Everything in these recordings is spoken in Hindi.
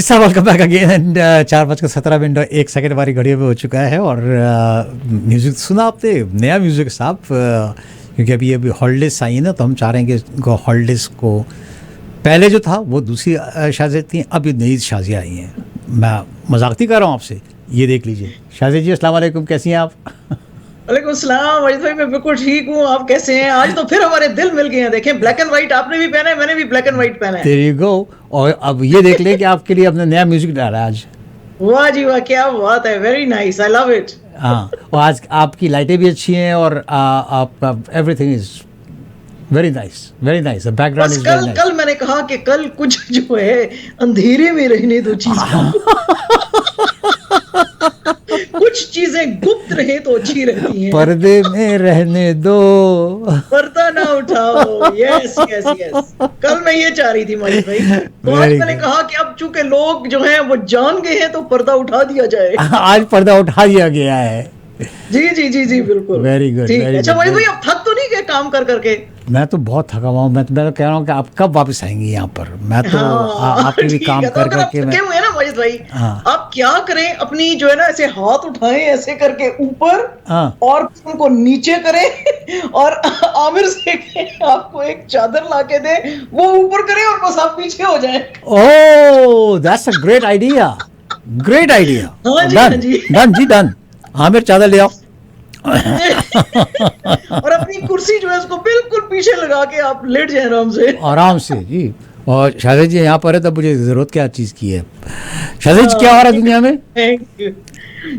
जी साहब, वेलकम बैक अगेन एंड 4:17 हमारी घड़ियों पे हो चुका है और म्यूज़िक सुना आपने, नया म्यूज़िक साहब, क्योंकि अभी हॉलीडेज आई है ना, तो हम चाह रहे हैं कि हॉलीडेज को पहले जो था वो दूसरी शादियाँ थी, अब ये नई शादियाँ आई हैं। मैं मजाक नहीं कर रहा हूँ आपसे, ये देख लीजिए। शादी जी अस्सलाम वालेकुम, कैसी हैं आप? वालेकुम सलाम वाजिद भाई, मैं बिल्कुल ठीक हूँ। आप कैसे हैं? आज तो फिर हमारे दिल मिल गए हैं। देखें, ब्लैक एंड व्हाइट आपने भी पहना है, मैंने भी ब्लैक एंड व्हाइट पहना है। There you go. और अब ये देख लें कि आपके लिए अपने नया म्यूज़िक डाला है आज। वाह जी वाह, क्या बात है, very nice, I love it. हाँ, और आज आपकी लाइटें भी अच्छी हैं और आपका everything is very nice, very nice, the background बस इज वेरी कल नाइस। कल मैंने कहा कि कल कुछ जो है अंधेरे में रहने दो चीजें। कुछ चीजें गुप्त रहे तो अच्छी रहती हैं। पर्दे में रहने दो। पर्दा ना उठाओ, यस यस यस। कल मैं ये चाह रही थी मनीष भाई, तो आज वेरी मैंने गुड। कहा कि अब चूंकि लोग जो हैं वो जान गए हैं तो पर्दा उठा दिया जाए। आज पर्दा उठा दिया गया है। जी जी जी जी, बिल्कुल वेरी गुड, ठीक है। वेरी अच्छा गुड, मनीष भाई, वेरी। अब थक तो नहीं गए काम कर करके? मैं तो बहुत थका हुआ हूँ। मैं तो कह रहा हूँ कि आप कब वापस आएंगी यहाँ पर। मैं तो हाँ आपके भी ठीक काम है, तो कर अगर आप करके मैं। थके हुए हैं ना मनीष भाई, हाँ आप क्या करें, अपनी जो है ना ऐसे हाथ उठाएं ऐसे करके ऊपर, हाँ। और उनको नीचे करें, और आमिर से कहें आपको एक चादर ला के दे, वो ऊपर करें और बस आप पीछे हो जाएं। Oh, that's a great idea, great idea. हाँ जी हाँ डन, जी। डन जी डन। हाँ, मेरे चादर ले आओ। और अपनी कुर्सी जो है उसको बिल्कुल पीछे लगा के आप लेट जाए आराम से। आराम से जी। और शादी जी यहाँ पर है, तब मुझे ज़रूरत क्या चीज़ की है? शादी जी, क्या हो रहा है दुनिया में? Thank you.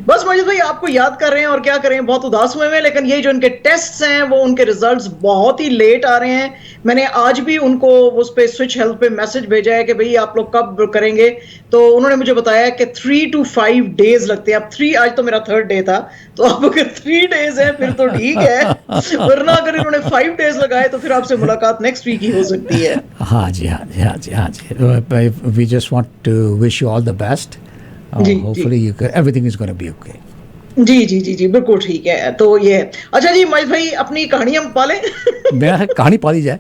बस मजीद भाई, आपको याद कर रहे हैं और क्या करें, बहुत उदास हुए हैं, लेकिन ये जो इनके टेस्ट्स हैं वो उनके रिजल्ट्स बहुत ही लेट आ रहे हैं। मैंने आज भी उनको उस पे स्विच हेल्थ पे मैसेज भेजा है कि भाई आप लोग कब करेंगे, तो उन्होंने मुझे बताया कि 3 to 5 डेज लगते हैं। अब 3, आज तो मेरा 3rd डे था, तो अब अगर 3 डेज है फिर तो ठीक है, वरना अगर इन्होंने 5 डेज लगाए तो फिर आपसे मुलाकात नेक्स्ट वीक ही हो सकती है। हाँ जी, हाँ जी, हाँ जी, हाँ जी। We just want to wish you all the best. जी जी hopefully everything is gonna be okay. जी जी जी जी, बिल्कुल ठीक है। तो ये अच्छा जी महेश भाई, अपनी कहानी हम पालें। मेरा कहानी पा दी जाए।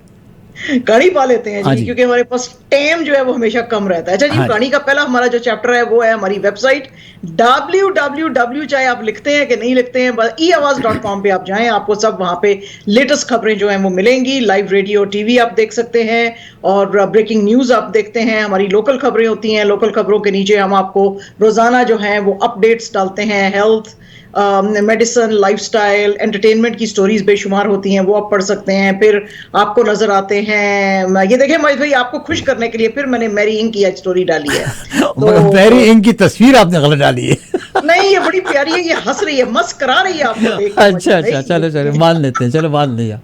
कहानी पा लेते हैं हाँ जी, जी, क्योंकि हमारे पास टाइम जो है वो हमेशा कम रहता है। अच्छा जी, हाँ जी। कहानी का पहला हमारा जो चैप्टर है वो है हमारी वेबसाइट www, चाहे आप लिखते हैं कि नहीं लिखते हैं, बस eAwaaz.com पे आप जाएं, आपको सब वहां पे लेटेस्ट खबरें जो हैं वो मिलेंगी। लाइव रेडियो, टीवी आप देख सकते हैं, और ब्रेकिंग न्यूज आप देखते हैं। हमारी लोकल खबरें होती हैं, लोकल खबरों के नीचे हम आपको रोजाना जो है वो अपडेट्स डालते हैं। हेल्थ, मेडिसिन, लाइफस्टाइल, एंटरटेनमेंट की स्टोरीज बेशुमार होती हैं, वो आप पढ़ सकते हैं। फिर आपको नजर आते हैं, ये देखें महेश भाई, आपको खुश करने के लिए फिर मैंने मैरी इंक की आज स्टोरी डाली है। वेरी तो इनकी तस्वीर आपने गलत डाली है। नहीं, ये बड़ी प्यारी है, ये हंस रही है, मस्करा रही है आपको देख के अच्छा मजेद अच्छा, चलो चलो, भाई। मान लेते हैं, चलो मान लिया।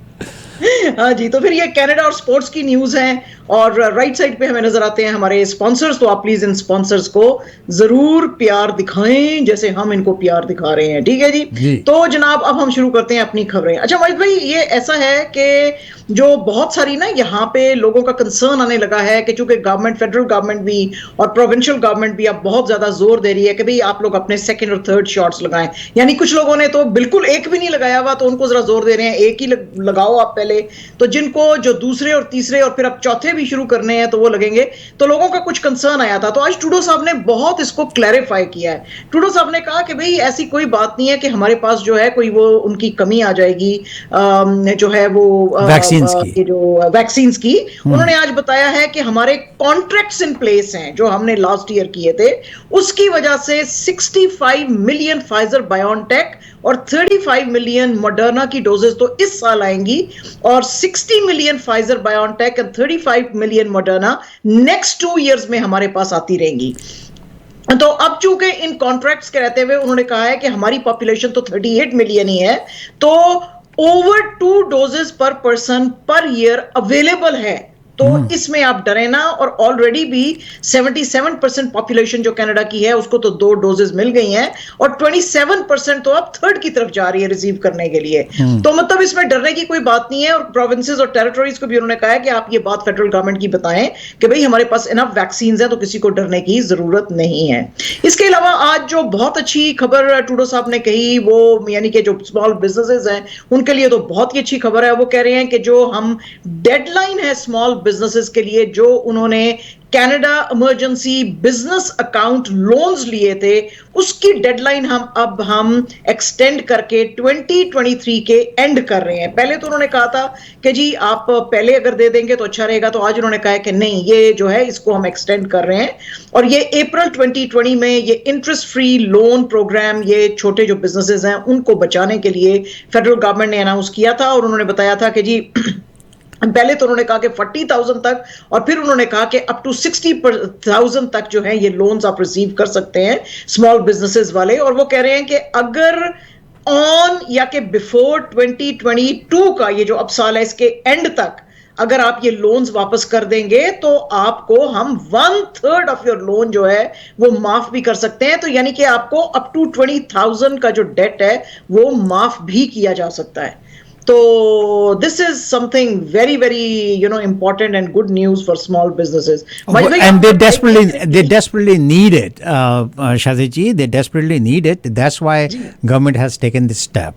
हाँ जी, तो फिर ये कनाडा और स्पोर्ट्स की न्यूज है, और राइट साइड पे हमें नजर आते हैं हमारे स्पॉन्सर्स। तो आप प्लीज इन स्पॉन्सर्स को जरूर प्यार दिखाएं जैसे हम इनको प्यार दिखा रहे हैं, ठीक है जी। जी तो जनाब, अब हम शुरू करते हैं अपनी खबरें। अच्छा मजिद भाई, ये ऐसा है कि जो बहुत सारी ना यहाँ पे लोगों का कंसर्न आने लगा है कि चूंकि गवर्नमेंट, फेडरल गवर्नमेंट भी और प्रोविंशियल गवर्नमेंट भी अब बहुत ज्यादा जोर दे रही है कि भाई आप लोग अपने 2nd और 3rd शॉट्स लगाएं। यानी कुछ लोगों ने तो बिल्कुल एक भी नहीं लगाया हुआ, तो उनको जरा जोर दे रहे हैं एक ही लगाओ आप पहले। तो जिनको जो दूसरे और तीसरे और फिर अब चौथे भी शुरू करने हैं तो वो लगेंगे। तो लोगों का कुछ कंसर्न आया था, तो आज ट्रूडो साहब ने बहुत इसको क्लैरिफाई किया है। ट्रूडो साहब ने कहा कि भाई ऐसी कोई बात नहीं है कि हमारे पास जो है कोई वो उनकी कमी आ जाएगी, जो है वो वैक्सीन्स की। ये जो वैक्सीन्स की। उन्होंने आज बताया है कि हमारे कॉन्ट्रैक्ट्स इन प्लेस हैं जो हमने लास्ट ईयर किए थे, उसकी वजह से 65 मिलियन फाइजर बायोनटेक और 35 मिलियन मॉडर्ना की डोजेस तो इस साल आएंगी, और 60 million Pfizer BioNTech and 35 million Moderna next 2 years में हमारे पास आती रहेंगी। तो अब चूंकि इन कॉन्ट्रैक्ट्स के रहते हुए उन्होंने कहा है कि हमारी पॉपुलेशन तो 38 मिलियन ही है, तो ओवर 2 डोजेस पर पर्सन पर ईयर अवेलेबल है। तो इसमें आप डरे ना, और ऑलरेडी भी 77% पॉपुलेशन जो कनाडा की है उसको तो 2 डोजेस मिल गई हैं, और 27% तो अब 3rd की तरफ जा रही है रिसीव करने के लिए। तो मतलब इसमें डरने की कोई बात नहीं है, और प्रोविंसेस और टेरिटरीज को भी उन्होंने कहा है कि आप ये बात फेडरल गवर्नमेंट की बताएं कि भाई हमारे पास इनफ वैक्सीन है, तो किसी को डरने की जरूरत नहीं है। इसके अलावा आज जो बहुत अच्छी खबर ट्रूडो साहब ने कही, वो यानी कि जो स्मॉल बिजनेसेस हैं उनके लिए तो बहुत ही अच्छी खबर है। वो कह रहे हैं कि जो हम डेडलाइन है स्मॉल बिजनेसेस के लिए जो उन्होंने Canada emergency business account loans लिए थे, उसकी डेडलाइन हम एक्सटेंड करके 2023 के एंड कर रहे हैं। पहले तो उन्होंने कहा था कि जी आप पहले अगर दे देंगे तो अच्छा रहेगा, तो आज उन्होंने कहा है कि नहीं, ये जो है इसको हम एक्सटेंड कर रहे हैं। और ये अप्रैल 2020 में ये इंटरेस्ट फ्री लोन प्रोग्राम ये छोटे जो बिजनेसेस हैं उनको बचाने के लिए फेडरल गवर्नमेंट ने अनाउंस किया था। और उन्होंने बताया था कि जी पहले तो उन्होंने कहा कि 40,000 तक, और फिर उन्होंने कहा कि अप टू 60,000 तक जो है ये लोन्स आप रिसीव कर सकते हैं स्मॉल बिजनेसेस वाले। और वो कह रहे हैं कि अगर ऑन या कि बिफोर 2022 का ये जो अब साल है इसके एंड तक अगर आप ये लोन्स वापस कर देंगे तो आपको हम 1/3 ऑफ योर लोन जो है वो माफ भी कर सकते हैं। तो यानी कि आपको अप टू 20,000 का जो डेट है वो माफ भी किया जा सकता है। So this is something very, very, important and good news for small businesses. And they desperately need it, Shazid ji. They desperately need it. That's why government has taken this step.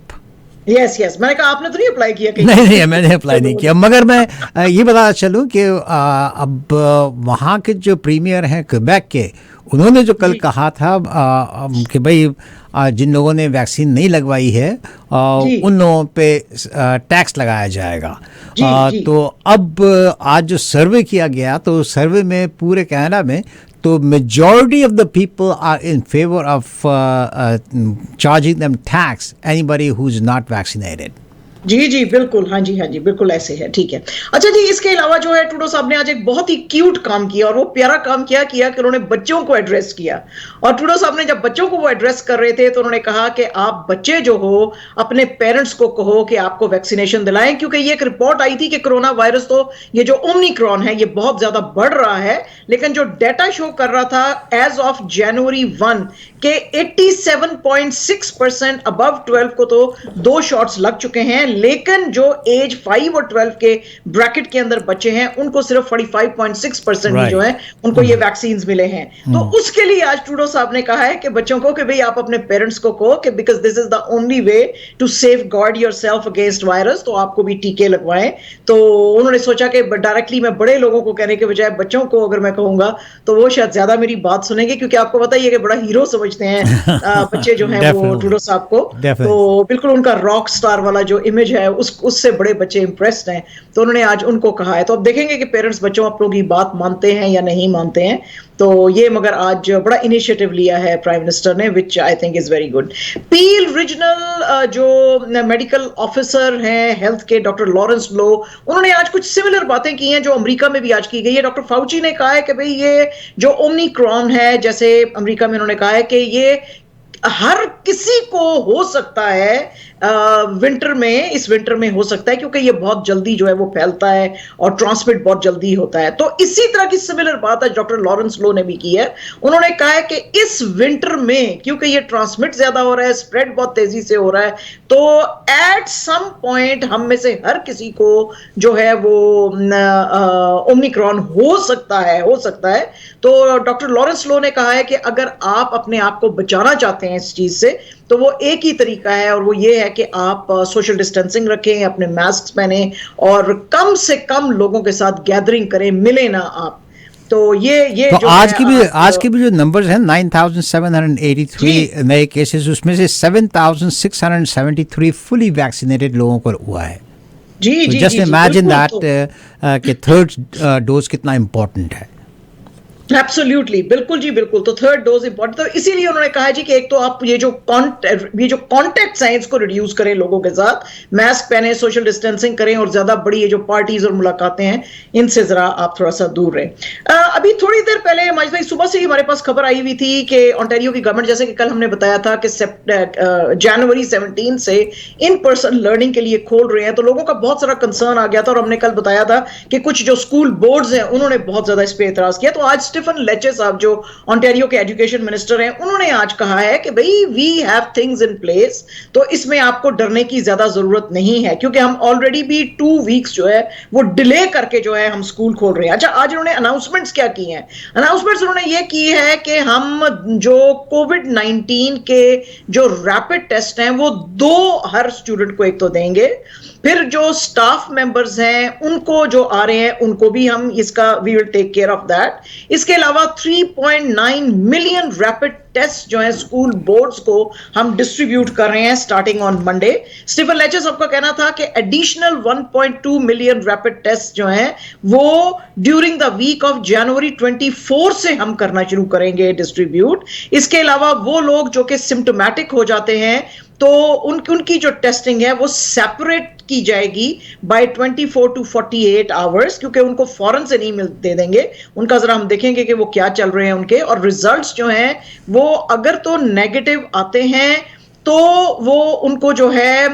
Yes. मैंने कहा आपने तो नहीं अप्लाई किया कहीं? नहीं, मैंने अप्लाई नहीं किया। मगर मैं ये बता चलूं कि अब वहाँ के जो प्रीमियर हैं क्वेबेक के, उन्होंने जो कल कहा था कि भाई जिन लोगों ने वैक्सीन नहीं लगवाई है उन लोगों पे टैक्स लगाया जाएगा। तो अब आज जो सर्वे किया गया, तो सर्वे में पूरे कनाडा में तो majority of the people are in favour of charging them tax anybody who is not vaccinated. जी बिल्कुल, हाँ जी बिल्कुल ऐसे है, ठीक है। अच्छा जी, इसके अलावा जो है ट्रूडो साहब ने आज एक बहुत ही क्यूट काम किया, और वो प्यारा काम किया कि उन्होंने बच्चों को एड्रेस किया। और ट्रूडो साहब ने जब बच्चों को वो एड्रेस कर रहे थे तो उन्होंने कहा कि आप बच्चे जो हो अपने पेरेंट्स को कहो कि आपको वैक्सीनेशन दिलाएं, क्योंकि ये एक रिपोर्ट आई थी कि कोरोना वायरस तो ये जो ओमिक्रॉन है ये बहुत ज्यादा बढ़ रहा है, लेकिन जो डेटा शो कर रहा था एज ऑफ जनवरी 1 के 87.6% अबव 12 को तो 2 शॉट्स लग चुके हैं, लेकिन जो एज 5 और 12 के ब्रैकेट के अंदर बच्चे हैं उनको सिर्फ 45.6% जो है उनको ये वैक्सीन मिले हैं। तो उसके लिए आज ट्रूडो साहब ने कहा है कि बच्चों को कि भाई आप अपने पेरेंट्स को कहो कि because this is the only way to safeguard yourself against virus, तो आपको भी टीके लगवाएं। तो उन्होंने सोचा कि डायरेक्टली मैं बड़े लोगों को कहने के बजाय बच्चों को अगर मैं कहूंगा तो वो शायद ज्यादा मेरी बात सुनेंगे, क्योंकि आपको पता ही है कि बड़ा हीरो समझते हैं बच्चे जो हैं वो ट्रूडो साहब को। तो बिल्कुल उनका रॉक स्टार वाला जो इमेज है उससे बड़े बच्चे इंप्रेस्ड हैं, तो उन्होंने आज उनको कहा है। तो अब देखेंगे कि पेरेंट्स बच्चों अपनों की बात मानते हैं या नहीं मानते हैं। तो ये मगर आज बड़ा इनिशिएटिव लिया है प्राइम मिनिस्टर ने, which I think is very good. Peel regional जो मेडिकल ऑफिसर हैं हेल्थ के डॉक्टर लॉरेंस लो, उन्होंने आज कुछ सिमिलर बातें की हैं जो अमेरिका में भी आज की गई है। डॉक्टर फाउची ने कहा है कि भाई ये जो ओमिक्रॉन है, जैसे अमेरिका में उन्होंने कहा है कि ये हर किसी को हो सकता है इस विंटर में हो सकता है, क्योंकि ये बहुत जल्दी जो है वो फैलता है और ट्रांसमिट बहुत जल्दी होता है। तो इसी तरह की सिमिलर बात आज डॉक्टर लॉरेंस लो ने भी की है। उन्होंने कहा है कि इस विंटर में क्योंकि ये ट्रांसमिट ज्यादा हो रहा है, स्प्रेड बहुत तेजी से हो रहा है, तो एट सम पॉइंट हम में से हर किसी को जो है वो ओमिक्रॉन हो सकता है। तो डॉक्टर लॉरेंस लो ने कहा है कि अगर आप अपने आप को बचाना चाहते हैं इस चीज से, तो वो एक ही तरीका है, और वो ये है कि आप सोशल डिस्टेंसिंग रखें, अपने मास्क पहने और कम से कम लोगों के साथ गैदरिंग करें, मिले ना आप। तो ये तो जो आज के भी जो नंबर्स हैं 9,783 नए केसेस, उसमें से 7,673 फुली वैक्सीनेटेड लोगों को हुआ है। जी जस्ट इमेजिन दैट कि थर्ड डोज कितना इंपॉर्टेंट है। एब्सोल्युटली, बिल्कुल जी बिल्कुल। तो थर्ड डोज इंपॉर्टेंट, तो इसीलिए उन्होंने कहा है जी कि एक तो आप ये जो कॉन्टैक्ट हैं इसको रिड्यूस करें, लोगों के साथ मास्क पहने, सोशल डिस्टेंसिंग करें, और ज्यादा बड़ी ये जो पार्टीज और मुलाकातें हैं इनसे जरा आप थोड़ा सा दूर रहें। अभी थोड़ी देर पहले महेश भाई सुबह से ही हमारे पास खबर आई हुई थी कि ओंटारियो की गवर्नमेंट, जैसे कि कल हमने बताया था कि जनवरी 17 से इन पर्सन लर्निंग के लिए खोल रहे हैं, तो लोगों का बहुत सारा कंसर्न आ गया था, और हमने कल बताया था कि कुछ जो स्कूल बोर्ड्स हैं उन्होंने बहुत ज्यादा इस पर एतराज किया। तो आज स्टीफन लेचे साहब जो ओंटारियो के एजुकेशन मिनिस्टर हैं, उन्होंने आज कहा है कि भाई we have things in place, तो इसमें आपको डरने की ज्यादा जरूरत नहीं है, क्योंकि हम ऑलरेडी भी 2 वीक्स जो है वो डिले करके जो है हम स्कूल खोल रहे हैं। अच्छा, आज उन्होंने अनाउंसमेंट्स क्या की हैं? अनाउंसमेंट्स उन्होंने ये की है कि हम जो कोविड-19 के जो रैपिड टेस्ट हैं वो 2 हर स्टूडेंट को एक तो देंगे, फिर जो स्टाफ मेंबर्स हैं उनको जो आ रहे हैं उनको भी हम इसका we will take care of that. इसके अलावा 3.9 मिलियन रैपिड टेस्ट जो है स्कूल बोर्ड्स को हम डिस्ट्रीब्यूट कर रहे हैं स्टार्टिंग ऑन मंडे। स्टीफन लेचर साहब का कहना था कि एडिशनल 1.2 मिलियन रैपिड टेस्ट जो हैं वो during the week of January 24 से हम करना शुरू करेंगे डिस्ट्रीब्यूट। इसके अलावा वो लोग जो कि सिम्टोमेटिक हो जाते हैं तो उनकी जो टेस्टिंग है वो सेपरेट की जाएगी बाय 24 टू 48 आवर्स, क्योंकि उनको फौरन से नहीं दे देंगे। उनका जरा हम देखेंगे कि वो क्या चल रहे हैं उनके, और रिजल्ट्स जो हैं वो अगर तो नेगेटिव आते हैं तो वो उनको जो है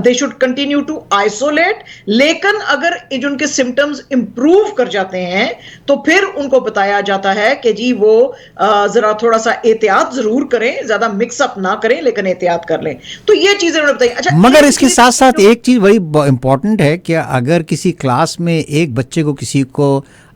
they should continue to isolate, लेकिन अगर जो उनके सिम्टम्स इंप्रूव कर जाते हैं तो फिर उनको बताया जाता है कि जी वो जरा थोड़ा सा एहतियात जरूर करें, ज्यादा मिक्सअप ना करें लेकिन एहतियात कर लें। तो ये चीजें उन्होंने बताई। अच्छा, मगर इसके साथ साथ एक चीज बड़ी इंपॉर्टेंट है कि अगर किसी क्लास में एक बच्चे को किसी को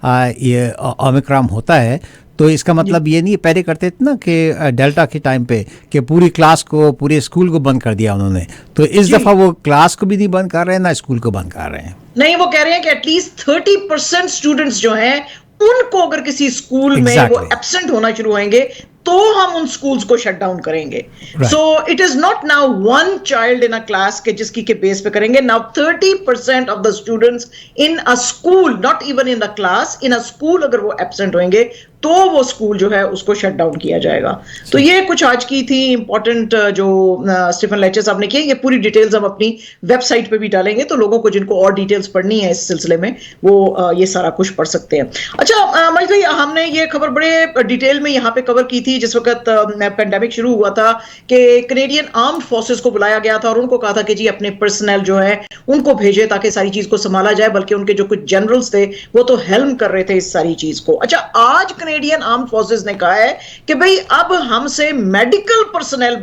ये ओमिक्रॉन होता है तो इसका मतलब ये नहीं, पहले करते थे ना कि डेल्टा के टाइम पे कि पूरी क्लास को पूरे स्कूल को बंद कर दिया उन्होंने, तो इस दफा वो क्लास को भी नहीं बंद कर रहे हैं ना स्कूल को बंद कर रहे हैं। नहीं, वो कह रहे हैं कि एटलीस्ट 30% स्टूडेंट्स जो हैं उनको अगर किसी स्कूल में वो एब्सेंट होना शुरू होंगे तो हम उन स्कूल्स को शट डाउन करेंगे। So it is not now one child in a class के जिसकी के बेस पे करेंगे। Now 30% of the students in a school, not even in the class, in a school अगर वो एब्सेंट होंगे तो वो स्कूल जो है उसको शट डाउन किया जाएगा। तो ये कुछ आज की थी इंपॉर्टेंट जो स्टीफन लेचर साहब ने की। ये पूरी डिटेल्स हम अपनी वेबसाइट पे भी डालेंगे, तो लोगों को जिनको और डिटेल्स पढ़नी है इस सिलसिले में वो ये सारा कुछ पढ़ सकते हैं। अच्छा महेश भाई, हमने ये खबर बड़े डिटेल में यहाँ पे कवर की थी जिस वक्त पेंडेमिक शुरू हुआ था कि कैनेडियन आर्म्ड फोर्सेस को बुलाया गया था और उनको कहा था कि जी अपने पर्सनल जो है उनको भेजे ताकि सारी चीज को संभाला जाए, बल्कि उनके जो कुछ जनरल्स थे वो तो हेल्म कर रहे थे इस सारी चीज को। अच्छा, आज कैनेडियन आर्म्ड फोर्सेस ने कहा है कि भाई अब हमसे मेडिकल पर्सनल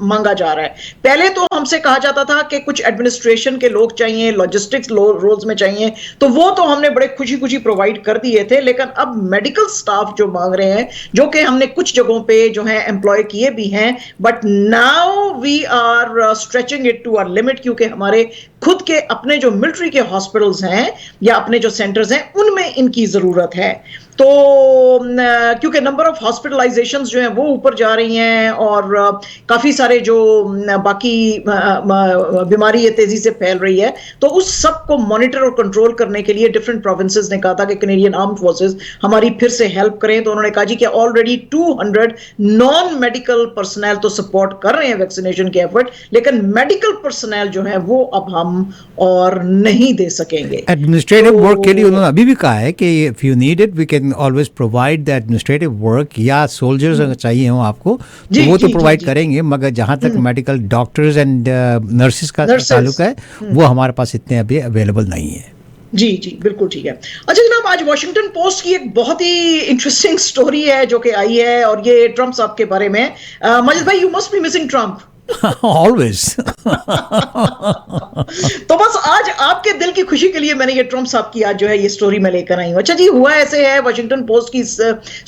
मांगा जा रहा है। पहले तो हमसे कहा जाता था कि कुछ एडमिनिस्ट्रेशन के लोग चाहिए, लॉजिस्टिक्स रोल्स में चाहिए, तो वो तो हमने बड़े खुशी खुशी प्रोवाइड कर दिए थे, लेकिन अब मेडिकल स्टाफ जो मांग रहे हैं, जो कि हमने कुछ जगहों पे जो है एम्प्लॉय किए भी हैं, but now we are stretching it to our limit, क्योंकि हमारे खुद के अपने जो मिलिट्री के हॉस्पिटल्स हैं या अपने जो सेंटर्स हैं उनमें इनकी जरूरत है। तो क्योंकि नंबर ऑफ हॉस्पिटलाइजेशंस जो हैं वो ऊपर जा रही हैं और काफ़ी सारे जो बाकी बीमारी ये तेज़ी से फैल रही है, तो उस सब को मॉनिटर और कंट्रोल करने के लिए डिफरेंट प्रोविंसेस ने कहा था कि कैनेडियन आर्म्ड फोर्सेस हमारी फिर से हेल्प करें। तो उन्होंने कहा जी कि ऑलरेडी 200 नॉन मेडिकल पर्सनल तो सपोर्ट कर रहे हैं वैक्सीनेशन के एफर्ट, लेकिन मेडिकल पर्सनल जो है वो अब हम और नहीं दे सकेंगे। एडमिनिस्ट्रेटिव वर्क के लिए उन्होंने अभी भी कहा है कि if you need it we can always provide the administrative work, या सोल्जर्स अगर चाहिए हो आपको तो वो तो प्रोवाइड करेंगे, मगर जहां तक मेडिकल डॉक्टर्स एंड नर्सेस का ताल्लुक है वो हमारे पास इतने अभी अवेलेबल नहीं है। जी जी बिल्कुल ठीक है। अच्छा जनाब, आज वॉशिंगटन पोस्ट की एक बहुत ही इंटरेस्टिंग स्टोरी है जो कि आई है और ये ट्रम्प साहब के बारे में। मजिद भाई, you must be missing Trump. Always. तो बस आज आपके दिल की खुशी के लिए मैंने ये ट्रम्प साहब की आज जो है ये स्टोरी में लेकर आई हूं। अच्छा जी, हुआ ऐसे है, वॉशिंगटन पोस्ट की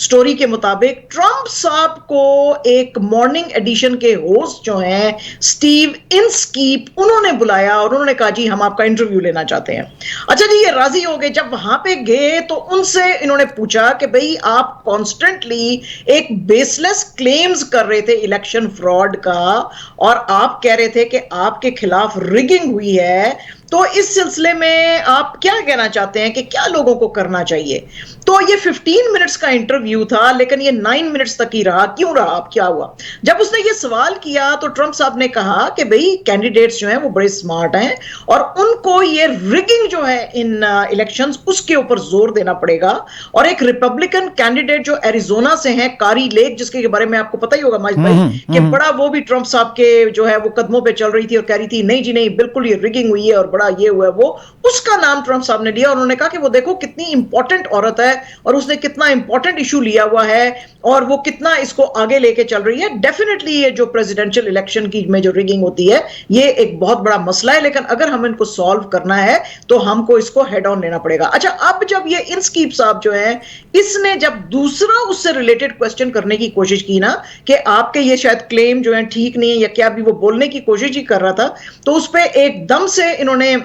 स्टोरी के मुताबिक ट्रम्प साहब को एक मॉर्निंग एडिशन के होस्ट जो हैं स्टीव इनस्कीप, उन्होंने बुलाया और उन्होंने कहा जी हम आपका इंटरव्यू लेना चाहते हैं। अच्छा जी, ये राजी हो गए। जब वहां पे गए तो उनसे इन्होंने पूछा कि भाई आप कॉन्स्टेंटली एक बेसलेस क्लेम्स कर रहे थे इलेक्शन फ्रॉड का और आप कह रहे थे कि आपके खिलाफ रिगिंग हुई है, तो इस सिलसिले में आप क्या कहना चाहते हैं कि क्या लोगों को करना चाहिए? तो ये 15 मिनट्स का इंटरव्यू था, लेकिन ये 9 मिनट्स तक ही रहा। क्यों रहा, अब क्या हुआ? जब उसने ये सवाल किया तो ट्रम्प साहब ने कहा कि भाई कैंडिडेट्स जो हैं वो बड़े स्मार्ट हैं और उनको ये रिगिंग जो है इन इलेक्शंस उसके ऊपर जोर देना पड़ेगा। और एक रिपब्लिकन कैंडिडेट जो एरिजोना से हैं, कारी लेक, जिसके बारे में आपको पता ही होगा माजिद भाई, कि बड़ा वो भी ट्रम्प साहब के जो है वो कदमों पे चल रही थी और कह रही थी नहीं जी नहीं, बिल्कुल ये रिगिंग हुई है और बड़ा बड़ा ये हुआ है वो, उसका नाम ट्रंप साहब ने लिया। उन्होंने कहा कि वो देखो कितनी इंपॉर्टेंट औरत है और उसने कितना इंपॉर्टेंट इशू लिया हुआ है और वो कितना इसको आगे लेके चल रही है। डेफिनेटली ये जो प्रेसिडेंशियल इलेक्शन की में जो रिगिंग होती है ये एक बहुत बड़ा मसला है, लेकिन अगर हम इनको सॉल्व करना है तो हमको इसको हेड ऑन लेना पड़ेगा। अच्छा, अब जब ये इंस्कीप साहब जो है, इसने जब दूसरा उससे रिलेटेड क्वेश्चन करने की कोशिश की ना कि आपके ये शायद क्लेम जो है ठीक नहीं है या क्या, भी वो बोलने की कोशिश ही कर रहा था, तो उस पर एकदम से इन्होंने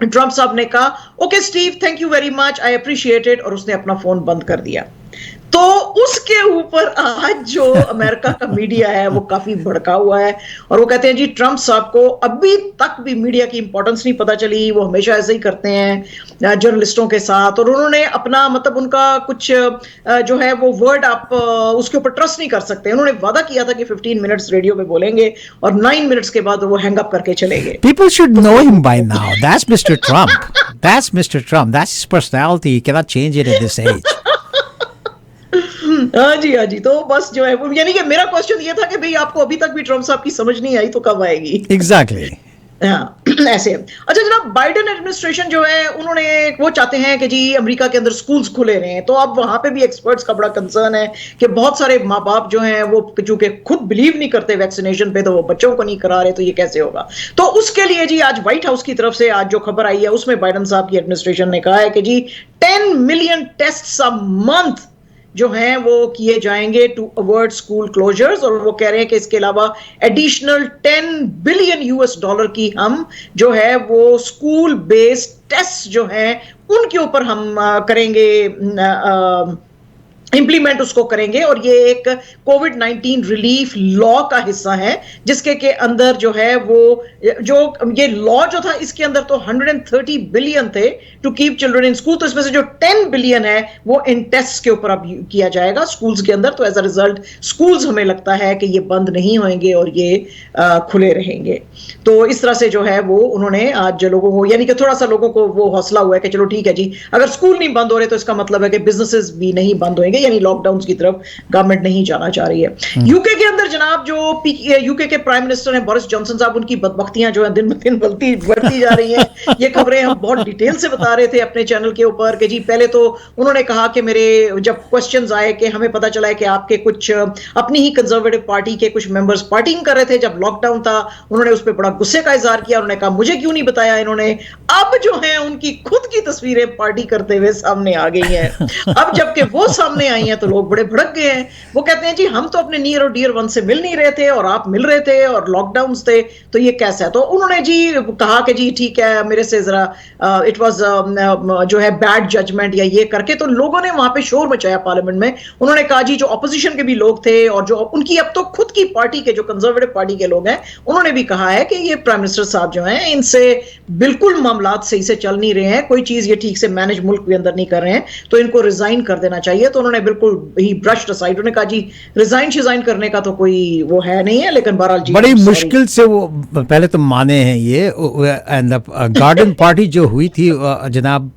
ट्रंप साहब ने कहा okay Steve, thank you very much, I appreciate it, और उसने अपना फोन बंद कर दिया। तो उसके ऊपर आज जो अमेरिका का मीडिया है वो काफी भड़का हुआ है और वो कहते हैं जी ट्रंप साहब को अभी तक भी मीडिया की इंपॉर्टेंस नहीं पता चली, वो हमेशा ऐसे ही करते हैं जर्नलिस्टों के साथ, और उन्होंने अपना मतलब उनका कुछ जो है वो वर्ड आप उसके ऊपर ट्रस्ट नहीं कर सकते। उन्होंने वादा किया था कि 15 मिनट्स रेडियो में बोलेंगे और 9 मिनट्स के बाद वो हैंग अप करके चले गए। People should know him by now. That's Mr. Trump. That's Mr. Trump. That's his personality. You cannot change it at this age. हाँ जी, तो बस जो है वो, यानी कि मेरा क्वेश्चन ये था कि भाई आपको अभी तक भी ट्रंप साहब की समझ नहीं आई तो कब आएगी? Exactly. हाँ, ऐसे। अच्छा जनाब, बाइडेन एडमिनिस्ट्रेशन जो है उन्होंने वो चाहते हैं कि जी अमेरिका के अंदर स्कूल्स खुले रहें, तो अब वहां पे भी एक्सपर्ट्स का बड़ा कंसर्न है कि बहुत सारे माँ बाप जो हैं वो चूंकि खुद बिलीव नहीं करते वैक्सीनेशन पे, तो वो बच्चों को नहीं करा रहे, तो ये कैसे होगा? तो उसके लिए जी आज व्हाइट हाउस की तरफ से आज जो खबर आई है उसमें बाइडेन साहब की एडमिनिस्ट्रेशन ने कहा है कि जी 10 मिलियन टेस्ट अ मंथ जो हैं वो किए जाएंगे टू अवॉइड स्कूल क्लोजर्स, और वो कह रहे हैं कि इसके अलावा एडिशनल 10 बिलियन यूएस डॉलर की हम जो है वो स्कूल बेस्ड टेस्ट जो हैं उनके ऊपर हम करेंगे, इंप्लीमेंट उसको करेंगे। और ये एक कोविड-19 रिलीफ लॉ का हिस्सा है जिसके के अंदर जो है वो जो ये लॉ जो था इसके अंदर तो 130 बिलियन थे to keep children in school, तो इसमें से जो 10 बिलियन है वो इन टेस्ट के ऊपर अब किया जाएगा स्कूल्स के अंदर। तो एज अ रिजल्ट स्कूल्स हमें लगता है कि ये बंद नहीं होंगे और ये खुले रहेंगे। तो इस तरह से जो है वो उन्होंने आज लोगों को, यानी कि थोड़ा सा लोगों को वो हौसला हुआ है कि चलो ठीक है जी, अगर स्कूल नहीं बंद हो रहे तो इसका मतलब है कि बिजनेसेस भी नहीं बंद होंगे, यानी लॉकडाउन की तरफ गवर्नमेंट नहीं जाना चाह रही है। यूके के अंदर जनाब जो यूके के प्राइम मिनिस्टर हैं बोरिस जॉनसन साहब, उनकी बदबख्तियां जो है दिन ब दिन बढ़ती जा रही हैं। ये खबरें हम बहुत डिटेल से बता रहे थे अपने चैनल के ऊपर कि जी पहले तो उन्होंने कहा कि मेरे जब क्वेश्चंस आए कि हमें पता चला है कि आपके कुछ अपनी ही कंजर्वेटिव पार्टी के कुछ मेंबर्स पार्टिंग कर रहे थे जब लॉकडाउन था, उन्होंने उस पर बड़ा गुस्से का इजहार किया। उन्होंने कहा मुझे क्यों नहीं बताया इन्होंने। अब जो है उनकी खुद की तस्वीरें पार्टी करते हुए सामने आ गई हैं। अब जबकि वो सामने आई हैं तो लोग बड़े भड़क गए हैं। वो कहते हैं जी हम तो अपने नियर और डियर वन से मिल नहीं रहे थे और आप मिल रहे थे और लॉकडाउन थे, तो ये कैसा है? तो उन्होंने जी कहा कि जी ठीक है, मेरे से जरा इट वाज जो है बैड जजमेंट या ये करके, तो लोगों ने वहां पे शोर मचाया पार्लियामेंट में। उन्होंने कहा जी जो ऑपोजिशन के भी लोग थे और जो उनकी अब तो खुद की पार्टी के जो कंजर्वेटिव पार्टी के लोग हैं उन्होंने भी कहा है कि ये प्राइम मिनिस्टर साहब जो हैं इनसे बिल्कुल मामलात सही से चल नहीं रहे हैं, कोई चीज ये ठीक से मैनेज मुल्क के अंदर नहीं कर रहे हैं, तो इनको रिजाइन कर देना चाहिए। तो उन्होंने बिल्कुल ही ब्रश्ड असाइड, उन्होंने कहा जी रिजाइन करने का तो कोई वो है नहीं है, लेकिन बहरहाल जी बड़ी मुश्किल से वो पहले तो माने हैं ये। एंड गार्डन पार्टी जो हुई थी जनाब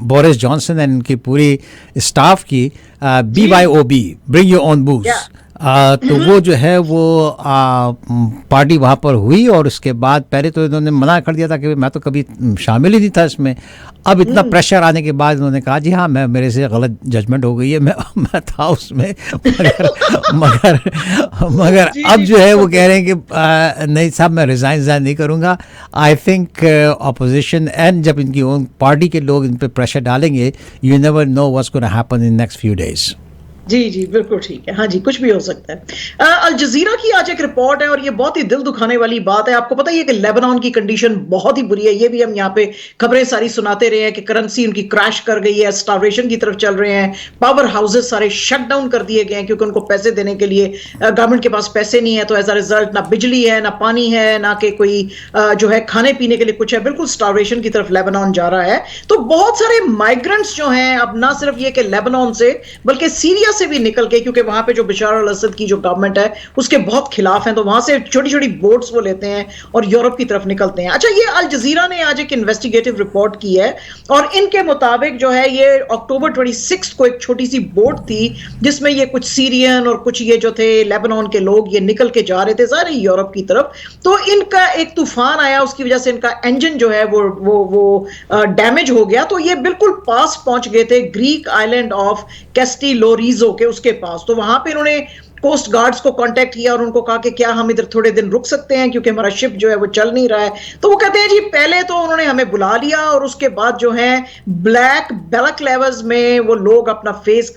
बोरिस जॉनसन एंड उनकी पूरी स्टाफ की BYOB ब्रिंग योर ओन बूज, तो वो जो है वो पार्टी वहाँ पर हुई और उसके बाद पहले तो इन्होंने मना कर दिया था कि मैं तो कभी शामिल ही नहीं था इसमें। अब इतना प्रेशर आने के बाद उन्होंने कहा जी हाँ मैं मेरे से गलत जजमेंट हो गई है, मैं था उसमें, मगर अब जो है वो कह रहे हैं कि नहीं साहब मैं रिज़ाइन नहीं करूँगा। आई थिंक अपोजिशन एंड जब इनकी ओन पार्टी के लोग इन पर प्रेशर डालेंगे, you never know what's gonna happen in next few days. जी बिल्कुल ठीक है। हाँ जी, कुछ भी हो सकता है। अल जजीरा की आज एक रिपोर्ट है और ये बहुत ही दिल दुखाने वाली बात है। आपको पता ही है कि लेबनान की कंडीशन बहुत ही बुरी है, ये भी हम यहाँ पे खबरें सारी सुनाते रहे हैं कि करेंसी उनकी क्रैश कर गई है, स्टार्वेशन की तरफ चल रहे हैं, पावर हाउसेस सारे शट डाउन कर दिए गए हैं क्योंकि उनको पैसे देने के लिए गवर्नमेंट के पास पैसे नहीं है। तो एज अ रिजल्ट ना बिजली है, ना पानी है, ना कि कोई जो है खाने पीने के लिए कुछ है, बिल्कुल स्टार्वेशन की तरफ लेबनान जा रहा है। तो बहुत सारे माइग्रेंट्स जो हैं अब ना सिर्फ ये कि लेबनान से बल्कि सीरिया से भी निकल के, क्योंकि वहां पे जो बशार अल असद की जो गवर्नमेंट है उसके बहुत खिलाफ हैं, तो वहां से छोटी छोटी बोट्स वो लेते हैं और यूरोप की तरफ निकलते हैं। अच्छा, ये अल जजीरा ने आज एक इन्वेस्टिगेटिव रिपोर्ट की है और इनके मुताबिक जो है ये अक्टूबर 26 को एक छोटी सी बोट थी जिसमें ये कुछ सीरियन और कुछ ये जो थे लेबनान के लोग ये निकल के जा रहे थे सारे यूरोप की तरफ। तो इनका एक तूफान आया, उसकी वजह से इनका इंजन जो है वो डैमेज हो गया। तो ये बिल्कुल पास पहुंच गए थे ग्रीक आइलैंड ऑफ कैस्टिलोरिजो के उसके पास। तो वहां पे इन्होंने कोस्ट गार्ड्स को कांटेक्ट किया और उनको कहा कि क्या हम इधर थोड़े दिन रुक सकते हैं क्योंकि हमारा शिप जो है वो चल नहीं रहा है। तो वो कहते हैं जी पहले तो उन्होंने हमें बुला लिया और उसके बाद जो है ब्लैक बैलाक्लेवास में वो लोग अपना फेस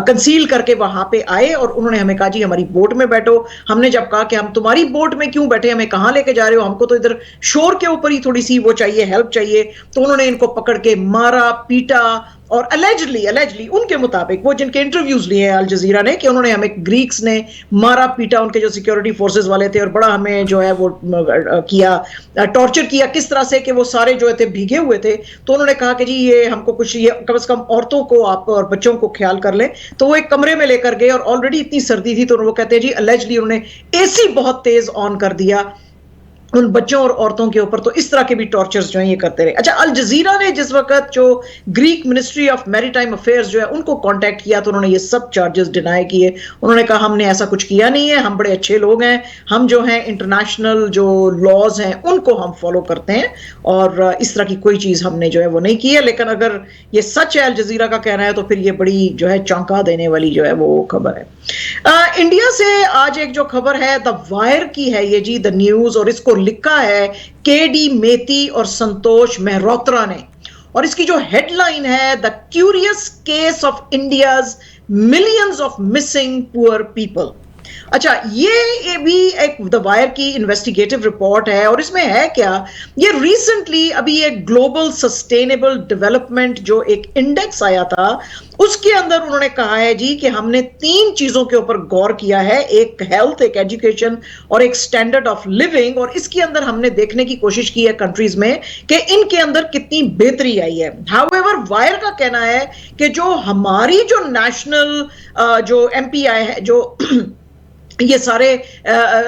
कंसील करके वहां पे आए और उन्होंने हमें कहा जी हमारी बोट में बैठो। हमने जब कहा कि हम तुम्हारी बोट में क्यों बैठे, हमें कहां लेके जा रहे हो, हमको तो इधर शोर के ऊपर ही थोड़ी सी वो चाहिए, हेल्प चाहिए। तो उन्होंने इनको पकड़ के मारा पीटा और अलेजली उनके मुताबिक वो जिनके इंटरव्यूज लिए अल जजीरा ने कि उन्होंने हमें ग्रीक्स ने मारा पीटा, उनके जो सिक्योरिटी फोर्सेस वाले थे, और बड़ा हमें जो है वो किया, टॉर्चर किया किस तरह से कि वो सारे जो थे भीगे हुए थे। तो उन्होंने कहा कि जी ये हमको कुछ, ये कम से कम औरतों को आप और बच्चों को ख्याल कर लें। तो वो एक कमरे में लेकर गए और ऑलरेडी इतनी सर्दी थी तो वो कहते हैं जी अलेजली उन्होंने एसी बहुत तेज ऑन कर दिया उन बच्चों और औरतों के ऊपर। तो इस तरह के भी टॉर्चर्स जो है ये करते रहे। अच्छा, अल जजीरा ने जिस वक्त जो Greek ministry of maritime affairs जो है उनको कांटेक्ट किया तो उन्होंने ये सब चार्जेस डिनाई किए। उन्होंने कहा हमने ऐसा कुछ किया नहीं है, हम बड़े अच्छे लोग हैं, हम जो हैं इंटरनेशनल जो लॉज हैं उनको हम फॉलो करते हैं और इस तरह की कोई चीज हमने जो है वो नहीं की है। लेकिन अगर ये सच है अल जजीरा का कहना है तो फिर ये बड़ी जो है चौंका देने वाली जो है वो खबर है। इंडिया से आज एक जो खबर है द वायर की है ये जी, द न्यूज, और इसको लिखा है केडी मेती और संतोष मेहरोत्रा ने। और इसकी जो हेडलाइन है the curious case of India's millions of missing poor people. अच्छा, ये भी एक द वायर की इन्वेस्टिगेटिव रिपोर्ट है और इसमें है क्या, ये रिसेंटली अभी एक ग्लोबल सस्टेनेबल डेवलपमेंट जो एक इंडेक्स आया था उसके अंदर उन्होंने कहा है जी कि हमने 3 चीजों के ऊपर गौर किया है, एक हेल्थ, एक एजुकेशन और एक स्टैंडर्ड ऑफ लिविंग। और इसके अंदर हमने देखने की कोशिश की है कंट्रीज में कि इनके अंदर कितनी बेहतरी आई है। हाउएवर वायर का कहना है कि जो हमारी जो नेशनल जो एमपीआई है जो ये सारे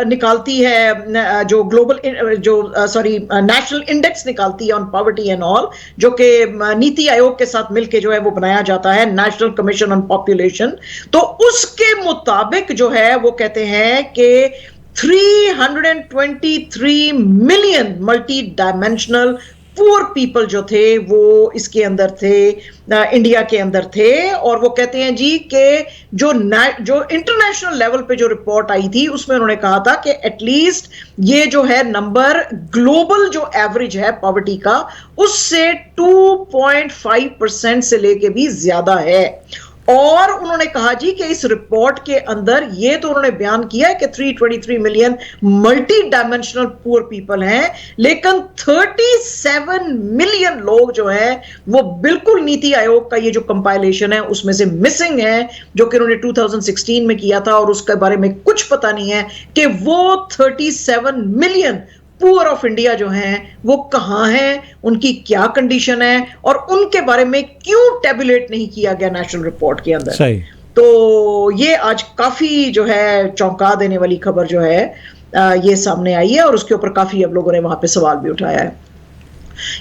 निकालती है, जो ग्लोबल जो नेशनल इंडेक्स निकालती है ऑन पॉवर्टी एंड ऑल, जो कि नीति आयोग के साथ मिलके जो है वो बनाया जाता है, नेशनल कमीशन ऑन पॉपुलेशन। तो उसके मुताबिक जो है वो कहते हैं कि 323 million multi dimensional poor people जो थे वो इसके अंदर थे, इंडिया के अंदर थे। और वो कहते हैं जी कि जो इंटरनेशनल लेवल पे जो रिपोर्ट आई थी उसमें उन्होंने कहा था कि एटलीस्ट ये जो है नंबर ग्लोबल जो एवरेज है पॉवर्टी का उससे 2.5% से लेके भी ज्यादा है। और उन्होंने कहा जी कि इस रिपोर्ट के अंदर ये तो उन्होंने बयान किया है कि 323 million multi dimensional poor people हैं, लेकिन 37 मिलियन लोग जो हैं वो बिल्कुल नीति आयोग का ये जो कंपाइलेशन है उसमें से मिसिंग है, जो कि उन्होंने 2016 में किया था। और उसके बारे में कुछ पता नहीं है कि वो 37 मिलियन पुअर ऑफ इंडिया जो हैं वो कहां हैं, उनकी क्या कंडीशन है और उनके बारे में क्यों टेबुलेट नहीं किया गया नेशनल रिपोर्ट के अंदर। सही। तो ये आज काफी जो है चौंका देने वाली खबर जो है ये सामने आई है और उसके ऊपर काफी अब लोगों ने वहां पे सवाल भी उठाया है।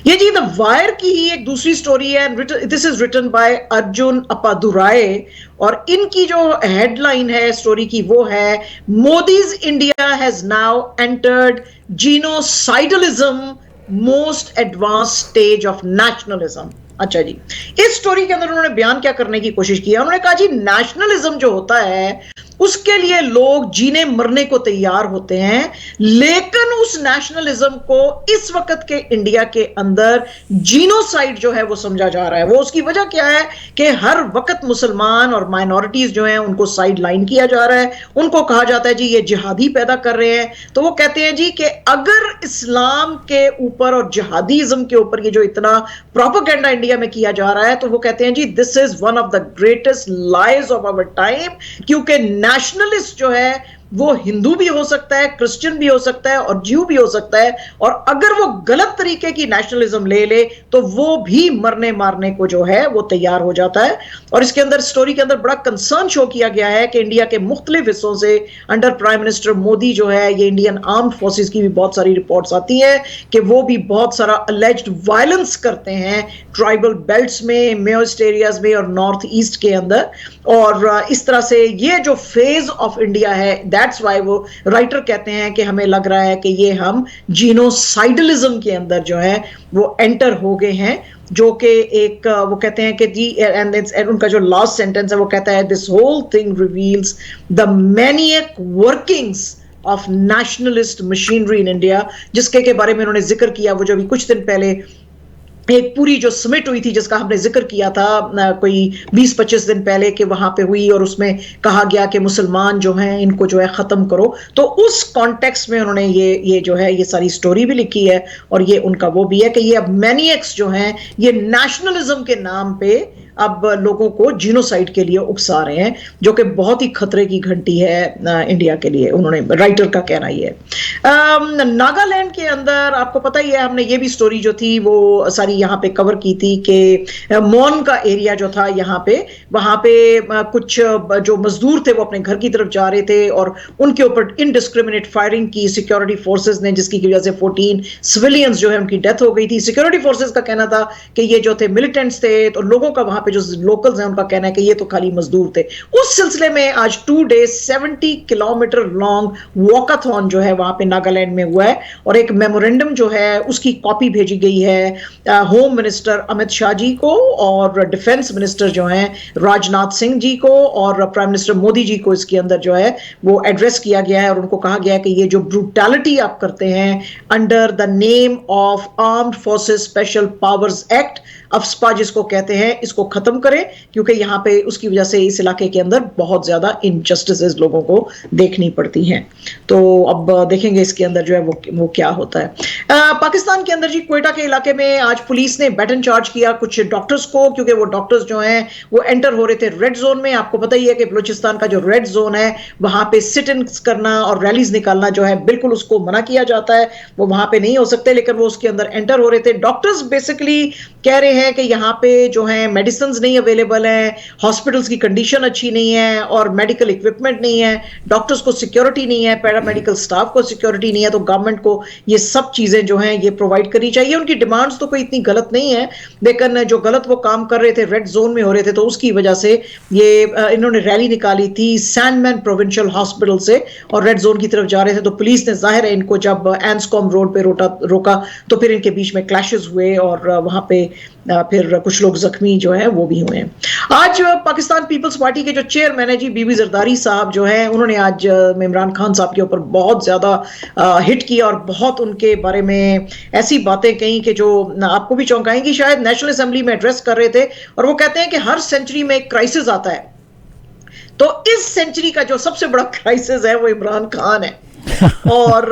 ये जी द वायर की ही एक दूसरी स्टोरी है, this is written by Arjun Appadurai और इनकी जो हेडलाइन है स्टोरी की वो है Modi's India has now entered genocidalism most advance stage of nationalism. अच्छा जी, इस स्टोरी के अंदर उन्होंने बयान क्या करने की कोशिश की, उन्होंने कहा जी नेशनलिज्म जो होता है उसके लिए लोग जीने मरने को तैयार होते हैं, लेकिन उस नेशनलिज्म को इस वक्त के इंडिया के अंदर जीनोसाइड जो है वो समझा जा रहा है। वो उसकी वजह क्या है कि हर वक्त मुसलमान और माइनॉरिटीज जो हैं उनको साइड लाइन किया जा रहा है, उनको कहा जाता है जी ये जिहादी पैदा कर रहे हैं। तो वो कहते हैं जी कि अगर इस्लाम के ऊपर और जिहादीज्म के ऊपर ये जो इतना प्रोपेगेंडा इंडिया में किया जा रहा है, तो वो कहते हैं जी this is one of the greatest lies of our time, क्योंकि नेशनलिस्ट जो है वो हिंदू भी हो सकता है, क्रिश्चियन भी हो सकता है और ज्यू भी हो सकता है, और अगर वो गलत तरीके की नेशनलिज्म ले ले तो वो भी मरने मारने को जो है वो तैयार हो जाता है। और इसके अंदर स्टोरी के अंदर बड़ा कंसर्न शो किया गया है कि इंडिया के मुख्तलिफ हिस्सों से अंडर प्राइम मिनिस्टर मोदी जो है, ये इंडियन आर्म्ड फोर्सेस की भी बहुत सारी रिपोर्ट्स आती है कि वो भी बहुत सारा अलेज्ड वायलेंस करते हैं ट्राइबल बेल्ट्स में, मेयोस्ट एरियाज में और नॉर्थ ईस्ट के अंदर। और इस तरह से ये जो फेज ऑफ इंडिया है, दैट्स वाई वो राइटर कहते हैं कि हमें लग रहा है कि ये हम जीनोसाइडलिज्म के अंदर जो है वो एंटर हो गए हैं, जो कि एक वो कहते हैं कि जी, एंड उनका जो लास्ट सेंटेंस है वो कहता है this whole thing reveals the maniac workings of nationalist machinery in India, जिसके के बारे में उन्होंने जिक्र किया वो जो अभी कुछ दिन पहले एक पूरी जो समिट हुई थी जिसका हमने जिक्र किया था कोई 20-25 दिन पहले कि वहां पे हुई, और उसमें कहा गया कि मुसलमान जो हैं इनको जो है खत्म करो। तो उस कॉन्टेक्स्ट में उन्होंने ये जो है ये सारी स्टोरी भी लिखी है, और ये उनका वो भी है कि ये अब मैनियक्स जो हैं ये नेशनलिज्म के नाम पे अब लोगों को जीनोसाइड के लिए उकसा रहे हैं, जो कि बहुत ही खतरे की घंटी है इंडिया के लिए। उन्होंने राइटर का कहना ही है। नागालैंड के अंदर आपको पता ही है, हमने ये भी स्टोरी जो थी वो सारी यहाँ पे कवर की थी कि मॉन का एरिया जो था यहाँ पे, वहां पे कुछ जो मजदूर थे वो अपने घर की तरफ जा रहे थे और उनके ऊपर इनडिस्क्रिमिनेट फायरिंग की सिक्योरिटी फोर्सेस ने, जिसकी वजह से 14 सिविलियंस जो है उनकी डेथ हो गई थी। सिक्योरिटी फोर्सेस का कहना था कि ये जो थे मिलिटेंट्स थे, तो लोगों का वहां पे जो लोकल्स हैं उनका कहना है कि ये तो खाली मजदूर थे। उस सिलसिले में आज 2 days 70 किलोमीटर लॉन्ग वॉकाथॉन जो है वहां पे नागालैंड में हुआ है, और एक मेमोरेंडम जो है उसकी कॉपी भेजी गई है होम मिनिस्टर अमित शाह जी को और डिफेंस मिनिस्टर जो हैं राजनाथ सिंह जी को और प्राइम मिनिस्टर मोदी जी को। इसके अंदर जो है वो एड्रेस किया गया है और उनको कहा गया है कि ये जो ब्रूटैलिटी आप करते हैं under the name of armed forces special powers act, AFSPA जिसको कहते हैं, इसको खत्म करें, क्योंकि यहाँ पे उसकी वजह से इस इलाके के अंदर बहुत ज्यादा इनजस्टिसेस लोगों को देखनी पड़ती हैं। तो अब देखेंगे इसके अंदर जो है वो क्या होता है। पाकिस्तान के अंदर जी क्वेटा के इलाके में आज पुलिस ने बैटन चार्ज किया कुछ डॉक्टर्स को, क्योंकि वो डॉक्टर्स जो हैं वो एंटर हो रहे थे रेड जोन में। आपको पता ही है कि बलूचिस्तान का जो रेड जोन है वहां पे सिट इन करना और रैलीज निकालना जो है बिल्कुल उसको मना किया जाता है, वो वहां पे नहीं हो सकते, लेकिन वो उसके अंदर एंटर हो रहे थे। डॉक्टर्स बेसिकली कह रहे हैं कि यहाँ पे जो है मेडिसिन नहीं अवेलेबल है, हॉस्पिटल्स की कंडीशन अच्छी नहीं है और मेडिकल इक्विपमेंट नहीं है, डॉक्टर्स को सिक्योरिटी नहीं है, पैरामेडिकल स्टाफ को सिक्योरिटी नहीं है। तो गवर्नमेंट को ये सब चीजें जो हैं ये प्रोवाइड करनी चाहिए। उनकी डिमांड्स तो कोई इतनी गलत नहीं है, लेकिन जो गलत वो काम कर रहे थे रेड जोन में हो रहे थे, तो उसकी वजह से ये इन्होंने रैली निकाली थी सैंडमैन प्रोविंशियल हॉस्पिटल से और रेड जोन की तरफ जा रहे थे। तो पुलिस ने जाहिर है इनको जब एंस्कॉम रोड पे रोका तो फिर इनके बीच में क्लैशेस हुए और वहां पे फिर कुछ लोग जख्मी जो है वो भी हुए हैं। आज पाकिस्तान पीपल्स पार्टी के जो चेयरमैन है जी बीबी जरदारी साहब जो हैं, उन्होंने आज इमरान खान साहब के ऊपर बहुत ज्यादा हिट किया और बहुत उनके बारे में ऐसी बातें कही कि जो आपको भी चौंकाएंगी। शायद नेशनल असेंबली में एड्रेस कर रहे थे और वो कहते हैं कि हर सेंचुरी में एक क्राइसिस आता है, तो इस सेंचुरी का जो सबसे बड़ा क्राइसिस है वो इमरान खान है। और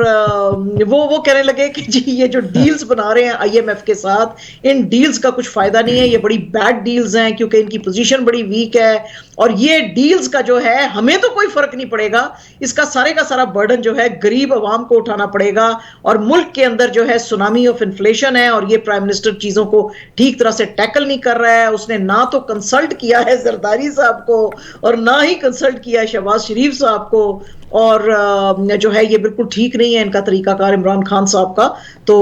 वो कहने लगे कि जी ये जो डील्स बना रहे हैं आईएमएफ के साथ, इन डील्स का कुछ फायदा नहीं है, ये बड़ी बैड डील्स हैं क्योंकि इनकी पोजीशन बड़ी वीक है और ये डील्स का जो है हमें तो कोई फर्क नहीं पड़ेगा, इसका सारे का सारा बर्डन जो है गरीब आवाम को उठाना पड़ेगा। और मुल्क के अंदर जो है सुनामी ऑफ इन्फ्लेशन है और ये प्राइम मिनिस्टर चीजों को ठीक तरह से टैकल नहीं कर रहा है। उसने ना तो कंसल्ट किया है जरदारी साहब को और ना ही कंसल्ट किया है शहबाज शरीफ साहब को, और जो है ये बिल्कुल ठीक नहीं है इनका तरीकाकार इमरान खान साहब का। तो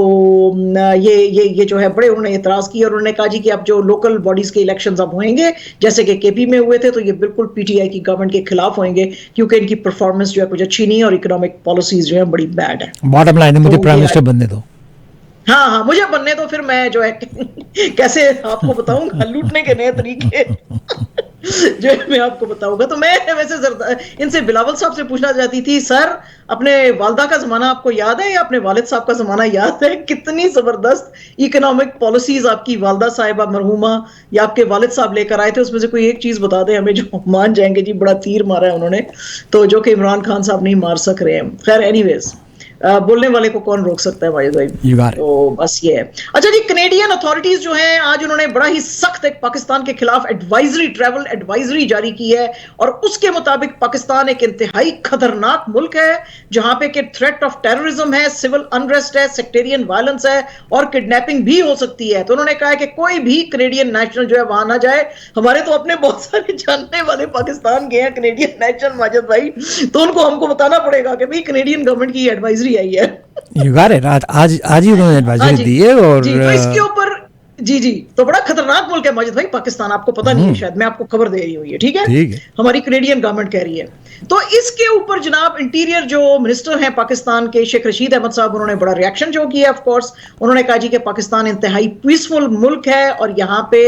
ये जो है बड़े उन्होंने एतराज किया और उन्होंने कहा जी कि अब जो लोकल बॉडीज के इलेक्शंस अब होंगे जैसे कि केपी में हुए थे, तो ये बिल्कुल पीटीआई की गवर्नमेंट के खिलाफ होंगे क्योंकि इनकी परफॉर्मेंस जो है कुछ अच्छी नहीं है और इकोनॉमिक पॉलिसीज जो है बड़ी बैड है। बॉटम लाइन है, मुझे प्राइम मिनिस्टर बनने दो। हाँ, मुझे बनने दो, फिर मैं जो है कैसे आपको बताऊंगा लूटने के नए तरीके जो मैं आपको बताऊंगा। तो मैं वैसे इनसे बिलावल साहब से पूछना चाहती थी, सर अपने वालदा का जमाना आपको याद है या अपने वालिद साहब का जमाना याद है? कितनी जबरदस्त इकोनॉमिक पॉलिसीज आपकी वालदा साहिबा मरहूमा या आपके वालिद साहब लेकर आए थे, उसमें से कोई एक चीज बता दें हमें जो मान जाएंगे जी बड़ा तीर मारा है उन्होंने, तो जो कि इमरान खान साहब नहीं मार सक रहे हैं। खैर एनीवेज, बोलने वाले को कौन रोक सकता है माजिद भाई। You got it. तो बस ये है। अच्छा जी, कनेडियन अथॉरिटीज जो हैं आज उन्होंने बड़ा ही सख्त एक पाकिस्तान के खिलाफ एडवाइजरी, ट्रैवल एडवाइजरी जारी की है और उसके मुताबिक पाकिस्तान एक इंतहाई खतरनाक मुल्क है जहां पे कि थ्रेट ऑफ टेररिज्म है, सिविल अनरेस्ट है, सेक्टेरियन वायलेंस है और किडनैपिंग भी हो सकती है। तो उन्होंने कहा है कि कोई भी कनेडियन नेशनल जो है वहां ना जाए। हमारे तो अपने बहुत सारे जानने वाले पाकिस्तान गए हैं कनेडियन नेशनल माजिद भाई, तो उनको हमको बताना पड़ेगा कि भाई कनेडियन गवर्नमेंट की एडवाइजरी आई है। You got it. आज ही उन्होंने एडवाइजरी दी है और जी, तो इसके ऊपर जी तो बड़ा खतरनाक मुल्क है माजिद भाई पाकिस्तान, आपको पता नहीं है शायद, मैं आपको खबर दे रही हूँ ये, ठीक है, हमारी कनेडियन गवर्नमेंट कह रही है। तो इसके ऊपर जनाब इंटीरियर जो मिनिस्टर हैं पाकिस्तान के शेख रशीद अहमद साहब, उन्होंने बड़ा रिएक्शन जो किया। ऑफ कोर्स उन्होंने कहा जी कि पाकिस्तान इंतहाई पीसफुल मुल्क है और यहाँ पे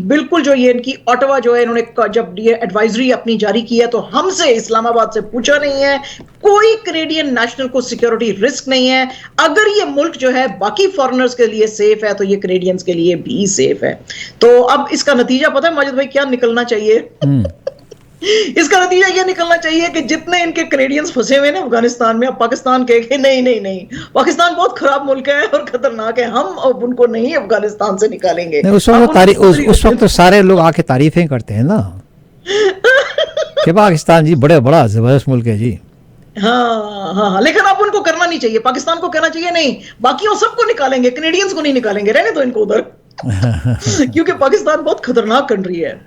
बिल्कुल जो ये इनकी ऑटवा जो है, इन्होंने जब ये एडवाइजरी अपनी जारी की है तो हमसे इस्लामाबाद से पूछा नहीं है, कोई कनेडियन नेशनल को सिक्योरिटी रिस्क नहीं है। अगर ये मुल्क जो है बाकी फॉरेनर्स के लिए सेफ है तो ये कनेडियंस के लिए भी सेफ है। तो अब इसका नतीजा पता है माजिद भाई क्या निकलना चाहिए? इसका नतीजा यह निकलना चाहिए कि जितने इनके कनेडियंस फंसे हुए ना अफगानिस्तान में, अब पाकिस्तान कहे कि नहीं पाकिस्तान बहुत खराब मुल्क है और खतरनाक है, हम अब उनको नहीं अफगानिस्तान से निकालेंगे। उस वक्त तो सारे लोग आके तारीफें करते हैं ना कि पाकिस्तान जी बड़ा जबरदस्त मुल्क है जी। हाँ, लेकिन अब उनको करना नहीं चाहिए, पाकिस्तान को कहना चाहिए नहीं बाकियों सबको निकालेंगे, कनेडियंस को नहीं निकालेंगे, रहने दो इनको उधर क्योंकि पाकिस्तान बहुत खतरनाक कंट्री है।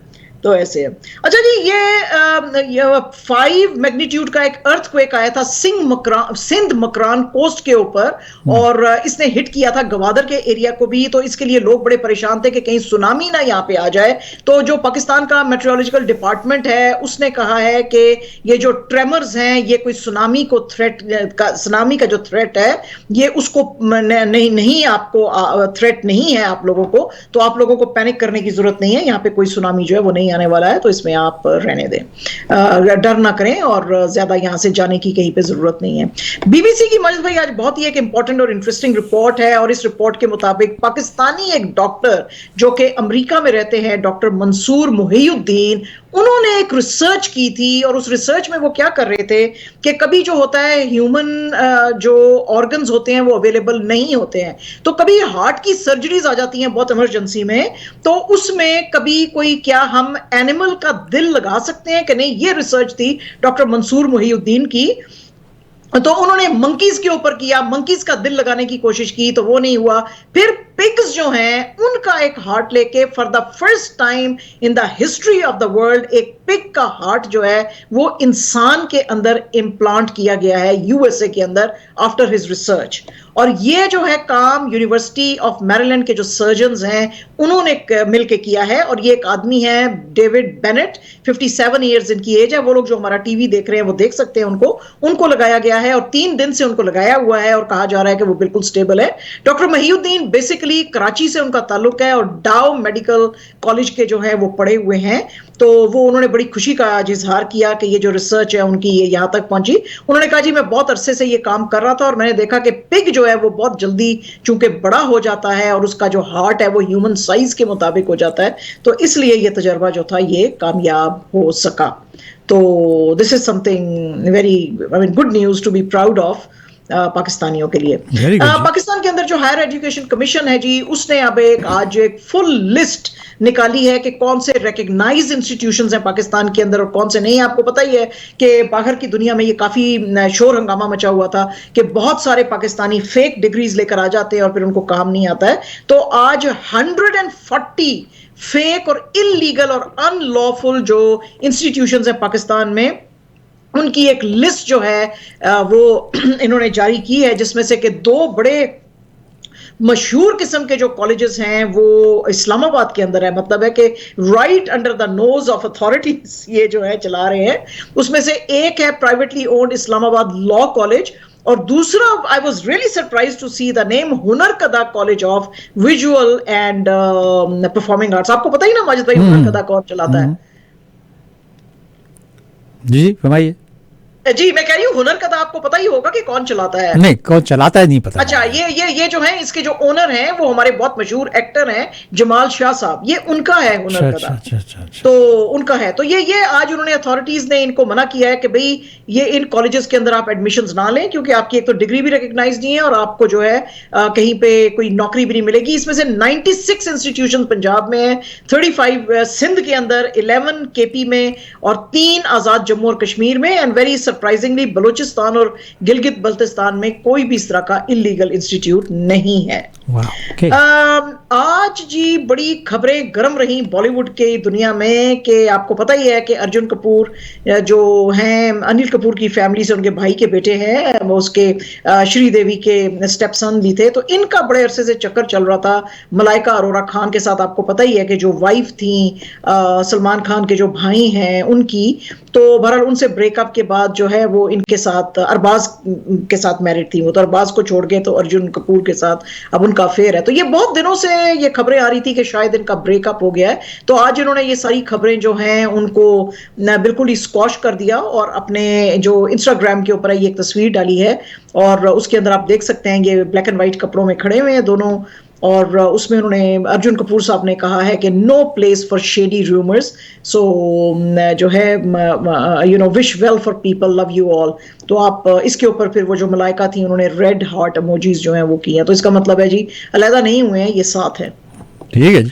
तो ऐसे है। अच्छा जी, ये 5 मैग्नीट्यूड का एक अर्थक्वेक आया था सिंध मकरान कोस्ट के ऊपर और इसने हिट किया था गवादर के एरिया को भी। तो इसके लिए लोग बड़े परेशान थे कि कहीं सुनामी ना यहाँ पे आ जाए। तो जो पाकिस्तान का मेट्रोलॉजिकल डिपार्टमेंट है उसने कहा है कि ये जो ट्रेमर्स हैं ये कोई सुनामी का जो थ्रेट है ये उसको नहीं आपको थ्रेट नहीं है आप लोगों को, तो आप लोगों को पैनिक करने की जरूरत नहीं है। यहाँ पे कोई सुनामी जो है वो नहीं आने वाला है, तो इसमें आप रहने दें, डर ना करें और ज्यादा यहां से जाने की कहीं पे जरूरत नहीं है। बीबीसी की माजिद भाई आज बहुत ही एक इंपॉर्टेंट और इंटरेस्टिंग रिपोर्ट है और इस रिपोर्ट के मुताबिक पाकिस्तानी एक डॉक्टर जो कि अमेरिका में रहते हैं, डॉक्टर मंसूर मुहीउद्दीन, उन्होंने एक रिसर्च की थी और उस रिसर्च में वो क्या कर रहे थे कि कभी जो होता है ह्यूमन जो ऑर्गन्स होते हैं वो अवेलेबल नहीं होते हैं, तो कभी हार्ट की सर्जरीज आ जाती हैं बहुत इमरजेंसी में, तो उसमें कभी कोई क्या हम एनिमल का दिल लगा सकते हैं कि नहीं, ये रिसर्च थी डॉक्टर मंसूर मुहीउद्दीन की। तो उन्होंने मंकीज के ऊपर किया, मंकीज का दिल लगाने की कोशिश की तो वो नहीं हुआ। फिर पिग्स जो हैं उनका एक हार्ट लेके for the first time in the history of the world एक पिग का हार्ट जो है वो इंसान के अंदर इम्प्लांट किया गया है यूएसए के अंदर आफ्टर हिज रिसर्च। और ये जो है काम यूनिवर्सिटी ऑफ मैरीलैंड के जो सर्जन्स हैं उन्होंने मिलके किया है और ये एक आदमी है डेविड बेनेट, 57 ईयर्स इनकी एज है। वो लोग जो हमारा टीवी देख रहे हैं वो देख सकते हैं, उनको लगाया गया है और 3 दिन से उनको लगाया हुआ है और कहा जा रहा है कि वो बिल्कुल स्टेबल है। डॉक्टर मुहीउद्दीन बेसिकली कराची से उनका ताल्लुक है और डाउ मेडिकल कॉलेज के जो है वो पढ़े हुए हैं। तो वो उन्होंने बड़ी खुशी का आज इजहार किया कि ये जो रिसर्च है उनकी ये यहाँ तक पहुंची। उन्होंने कहा जी मैं बहुत अरसे से ये काम कर रहा था और मैंने देखा कि पिग जो है वो बहुत जल्दी चूंकि बड़ा हो जाता है और उसका जो हार्ट है वो ह्यूमन साइज के मुताबिक हो जाता है, तो इसलिए ये तजर्बा जो था ये कामयाब हो सका। तो this is something very good news to be proud of पाकिस्तानियों के लिए। पाकिस्तान के अंदर जो हायर एजुकेशन कमीशन है जी उसने अब आज एक फुल लिस्ट निकाली है कि कौन से रिकग्नाइज्ड इंस्टीट्यूशंस हैं पाकिस्तान के अंदर और कौन से नहीं। आपको पता ही है कि बाहर की दुनिया में ये काफी शोर हंगामा मचा हुआ था कि बहुत सारे पाकिस्तानी फेक डिग्रीज लेकर आ जाते हैं और फिर उनको काम नहीं आता है। तो आज 140 फेक और इलीगल और अनलॉफुल जो इंस्टीट्यूशंस हैं पाकिस्तान में उनकी एक लिस्ट जो है वो इन्होंने जारी की है, जिसमें से कि 2 बड़े मशहूर किस्म के जो कॉलेजेस हैं वो इस्लामाबाद के अंदर है, मतलब है कि right under the nose of authorities ये जो है चला रहे हैं। उसमें से एक है privately owned Islamabad law college और दूसरा I was really surprise to see the name Hunarkada college of visual and performing arts. आपको पता ही ना माजिद भाई हुनर कदा कौन चलाता है? जी फरमाइए। जी मैं कह रही हूँ हुनर का तो आपको पता ही होगा कि कौन चलाता है। नहीं, कौन चलाता है नहीं पता। अच्छा, ये जो है इसके जो ओनर हैं वो हमारे बहुत मशहूर एक्टर हैं जमाल शाह साहब, ये उनका है अच्छा हुनर अच्छा का। अच्छा अच्छा अच्छा। तो उनका है, तो ये आज उन्होंने अथॉरिटीज ने इनको मना किया है कि भाई ये इन कॉलेजेस के अंदर आप एडमिशंस ना लें, क्योंकि आपकी एक तो डिग्री भी रिकग्नाइज नहीं है और आपको जो है कहीं पे कोई नौकरी भी नहीं मिलेगी। इसमें से 96 इंस्टीट्यूशन पंजाब में है, 35 सिंध के अंदर, 11 केपी में और 3 आजाद जम्मू और कश्मीर में, एंड वेरी सरप्राइजिंगली बलूचिस्तान और गिलगित बल्तिस्तान में कोई भी इस तरह का इलीगल इंस्टीट्यूट नहीं है। आज जी बड़ी खबरें गर्म रही बॉलीवुड के दुनिया में कि आपको पता ही है कि अर्जुन कपूर जो हैं अनिल कपूर की फैमिली से उनके भाई के बेटे हैं, वो उसके श्रीदेवी के स्टेप सन भी थे। तो इनका बड़े अरसे से चक्कर चल रहा था मलाइका अरोरा खान के साथ। आपको पता ही है कि जो वाइफ थी सलमान खान के जो भाई हैं उनकी, तो बहरहाल उनसे ब्रेकअप के बाद जो है वो इनके साथ अरबाज के साथ मैरिड थी। वो तो अरबाज को छोड़ गए, तो अर्जुन कपूर के साथ अब उनका अफेयर है। तो ये बहुत दिनों से ये खबरें आ रही थी कि शायद इनका ब्रेकअप हो गया है। तो आज इन्होंने ये सारी खबरें जो हैं उनको बिल्कुल ही स्क्वॉश कर दिया और अपने जो इंस्टाग्राम के ऊपर ये एक तस्वीर डाली है और उसके अंदर आप देख सकते हैं ये ब्लैक एंड व्हाइट कपड़ों में खड़े हुए हैं दोनों, और उसमें उन्होंने अर्जुन कपूर साहब ने कहा है कि no place for shady rumours, so जो है you know wish well for people, love you all. तो आप इसके ऊपर फिर वो जो मलाइका थी उन्होंने रेड हार्ट इमोजीज जो हैं वो किए हैं। तो इसका मतलब है जी अलहदा नहीं हुए हैं, ये साथ है। ठीक है जी।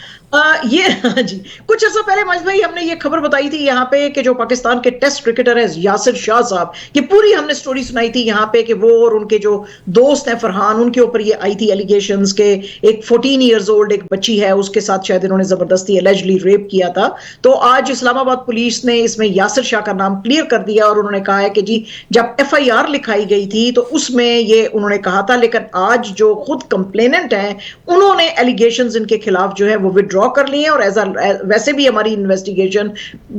ये जी कुछ अर्सा पहले मज भाई हमने ये खबर बताई थी यहाँ पे कि जो पाकिस्तान के टेस्ट क्रिकेटर है यासिर शाह साहब, ये पूरी हमने स्टोरी सुनाई थी यहाँ पे कि वो और उनके जो दोस्त हैं फरहान, उनके ऊपर ये आई थी एलिगेशंस के एक 14 इयर्स ओल्ड एक बच्ची है उसके साथ शायद इन्होंने जबरदस्ती एलिजिडली रेप किया था। तो आज इस्लामाबाद पुलिस ने इसमें यासिर शाह का नाम क्लियर कर दिया और उन्होंने कहा है कि जी जब FIR लिखाई गई थी तो उसमें ये उन्होंने कहा था, लेकिन आज जो खुद कंप्लेनेंट हैं उन्होंने एलिगेशंस इनके खिलाफ जो है वो विड्रॉ कर लिए और वैसे भी हमारी इन्वेस्टिगेशन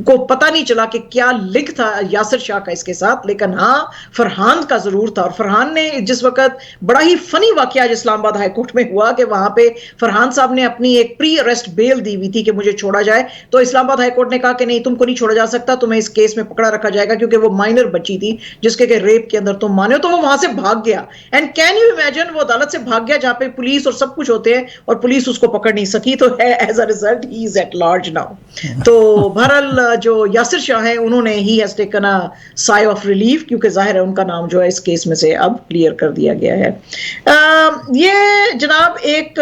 को पता नहीं चला कि क्या लिंक था यासिर शाह का इसके साथ, लेकिन हाँ फरहान का जरूर था। और फरहान ने जिस वक्त बड़ा ही फनी वाकया आज इस्लामाबाद हाईकोर्ट में हुआ कि वहां पे फरहान साहब ने अपनी एक प्री अरेस्ट बेल दी हुई थी कि मुझे छोड़ा जाए, तो इस्लामाबाद हाईकोर्ट ने कहा कि नहीं तुमको नहीं छोड़ा जा सकता, तुम्हें इस केस में पकड़ा रखा जाएगा क्योंकि वो माइनर बच्ची थी जिसके के रेप के अंदर तुम माने हो। तो वो वहां से भाग गया, एंड कैन यू इमेजिन वो अदालत से भाग गया जहां पे पुलिस और सब कुछ होते हैं और पुलिस उसको पकड़ नहीं सकी। तो है as a result he is at large now. तो बहरहाल जो यासिर शाह है उन्होंने he has taken a sigh of relief, क्योंकि जाहिर है उनका नाम जो है इस केस में से अब क्लियर कर दिया गया है। ये जनाब एक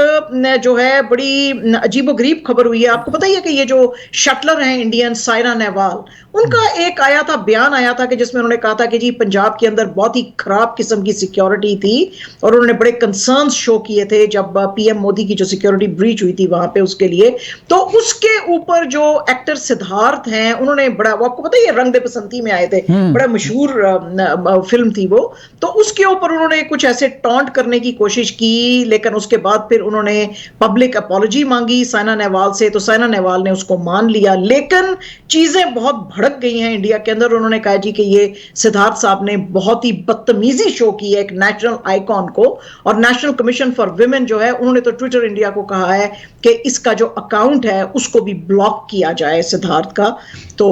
जो है बड़ी अजीबोगरीब खबर हुई है। आपको पता ही है कि ये जो शटलर हैं इंडियन साइना नेहवाल, उनका एक आया था बयान आया था कि जिसमें उन्होंने कहा था कि जी पंजाब के अंदर बहुत ही खराब किस्म की सिक्योरिटी थी और उन्होंने बड़े कंसर्न्स शो किए थे जब PM मोदी की जो सिक्योरिटी ब्रीच हुई थी वहां पे उसके लिए। तो उसके ऊपर जो एक्टर सिद्धार्थ हैं उन्होंने बड़ा, वो आपको पता ही है रंग दे बसंती में आए थे, बड़ा मशहूर फिल्म थी वो, तो उसके ऊपर उन्होंने कुछ ऐसे टॉन्ट करने की कोशिश की, लेकिन उसके बाद फिर उन्होंने पब्लिक अपॉलॉजी मांगी साइना नेहवाल से, तो साइना नेहवाल ने उसको मान लिया। लेकिन चीजें बहुत भड़क गई हैं इंडिया के अंदर। उन्होंने कहा जी कि ये सिद्धार्थ साहब ने बहुत ही बदतमीजी शो की है एक नेशनल आइकॉन को, और नेशनल कमीशन फॉर विमेन जो है उन्होंने तो ट्विटर इंडिया को कहा है कि इसका जो अकाउंट है उसको भी ब्लॉक किया जाए सिद्धार्थ का। तो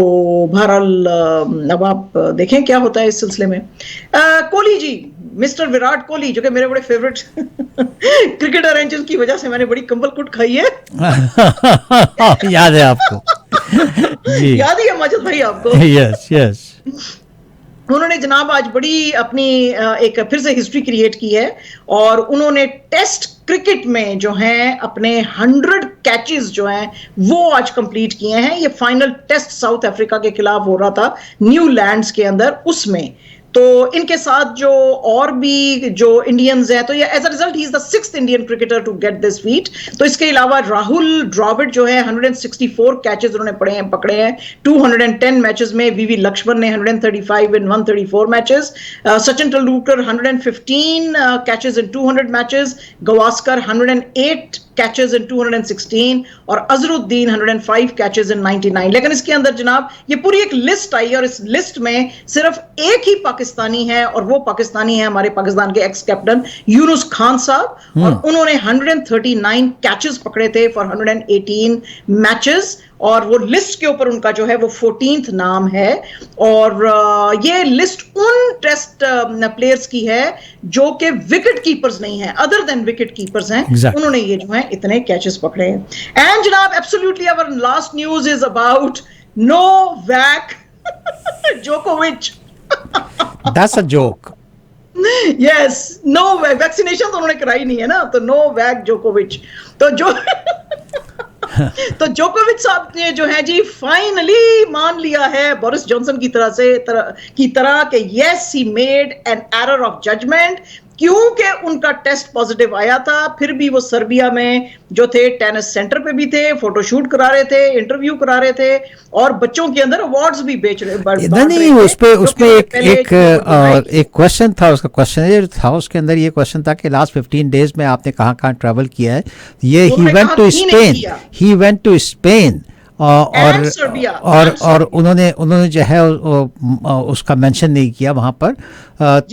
बहरहाल अब आप देखें क्या होता है इस सिलसिले में। कोहली जी, मिस्टर विराट कोहली जो कि मेरे बड़े फेवरेट क्रिकेटर हैं जिनकी वजह से मैंने बड़ी कंबल कुट खाई है याद है आपको? जी याद ही है माजिद भाई आपको? Yes yes. उन्होंने जनाब आज बड़ी अपनी एक फिर से हिस्ट्री क्रिएट की है और उन्होंने टेस्ट क्रिकेट में जो हैं अपने 100 कैचेस जो हैं वो आज कंप्लीट किए हैं। ये फाइनल टेस्ट साउथ अफ्रीका के खिलाफ हो रहा था न्यूलैंड्स के अंदर, उसमें तो इनके साथ जो और भी जो इंडियंस हैं, तो ये as a result he is the 6th Indian cricketer to get this feat. तो इसके अलावा राहुल द्रविड़ जो है 164 कैचेस उन्होंने पकड़े हैं 210 मैचेस में। वीवी लक्ष्मण ने 135 इन 134 मैचेस। सचिन तेंदुलकर 115 कैचेस इन 200 मैचेस। गवास्कर 108 कैचेस इन 216 और अजरुद्दीन 105 कैचेस इन 99। लेकिन इसके अंदर जनाब ये पूरी एक लिस्ट आई और इस लिस्ट में सिर्फ एक ही पाकिस्तानी है और वो पाकिस्तानी है हमारे पाकिस्तान के एक्स कैप्टन यूनुस खान साहब, और उन्होंने 139 कैचेस पकड़े थे फॉर 118 मैचेस और वो लिस्ट के ऊपर उनका जो है वो 14th नाम है। और ये लिस्ट उन टेस्ट प्लेयर्स की है जो कि विकेट कीपर्स नहीं है, अदर देन विकेट कीपर्स हैं। Exactly. उन्होंने ये जो है इतने कैचेस पकड़े हैं। एंड जनाब, absolutely our last news is about Novak जोकोविच। That's a joke. Yes, no vaccination तो उन्होंने कराई नहीं है ना, तो नो वैक जोकोविच। तो जो तो जोकोविच साहब ने जो है जी फाइनली मान लिया है बोरिस जॉनसन की तरह कि yes he made an error of judgment, क्योंकि उनका टेस्ट पॉजिटिव आया था। फिर भी वो सर्बिया में जो थे टेनिस सेंटर पे भी थे, फोटोशूट करा रहे थे, इंटरव्यू करा रहे थे और बच्चों के अंदर अवार्ड्स भी बेच रहे। नहीं, उसपे एक क्वेश्चन था, उसका क्वेश्चन था, उसके अंदर ये क्वेश्चन था कि लास्ट 15 डेज में आपने कहाँ ट्रैवल किया है। ये ही वेंट टू स्पेन और उन्होंने जो है उसका मेंशन नहीं किया वहाँ पर।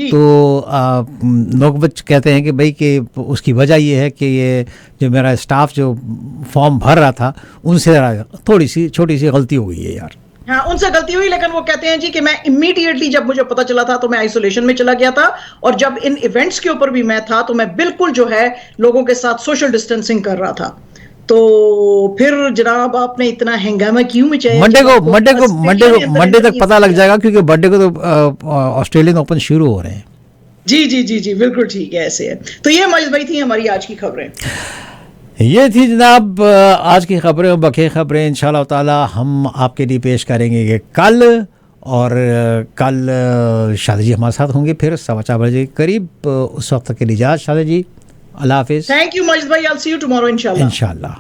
तो नोवैक कहते हैं कि भाई कि उसकी वजह ये है कि ये जो मेरा स्टाफ जो फॉर्म भर रहा था उनसे थोड़ी सी छोटी सी गलती हो गई है यार। हाँ, उनसे गलती हुई, लेकिन वो कहते हैं जी कि मैं इमीडिएटली जब मुझे पता चला था तो मैं आइसोलेशन में चला गया था, और जब इन इवेंट्स के ऊपर भी मैं था तो मैं बिल्कुल जो है लोगों के साथ सोशल डिस्टेंसिंग कर रहा था। तो फिर जनाब आपने इतना हंगामा क्यों मचाया? मंडे तक पता लग जाएगा, क्योंकि मंडे को तो ऑस्ट्रेलियन ओपन शुरू हो रहे हैं। जी बिल्कुल ठीक है, ऐसे है। तो ये मजिद भाई थी हमारी आज की खबरें। ये थी जनाब आज की खबरें और बाकी खबरें इंशाल्लाह ताला हम आपके लिए पेश करेंगे कि कल, और कल शादी जी हमारे साथ होंगे फिर 4:15 बजे के करीब। उस वक्त तक के लिए इजाज़त शादी जी, अल्लाह हाफिज़। थैंक यू मजिद भाई, I will see you tomorrow इंशाल्लाह।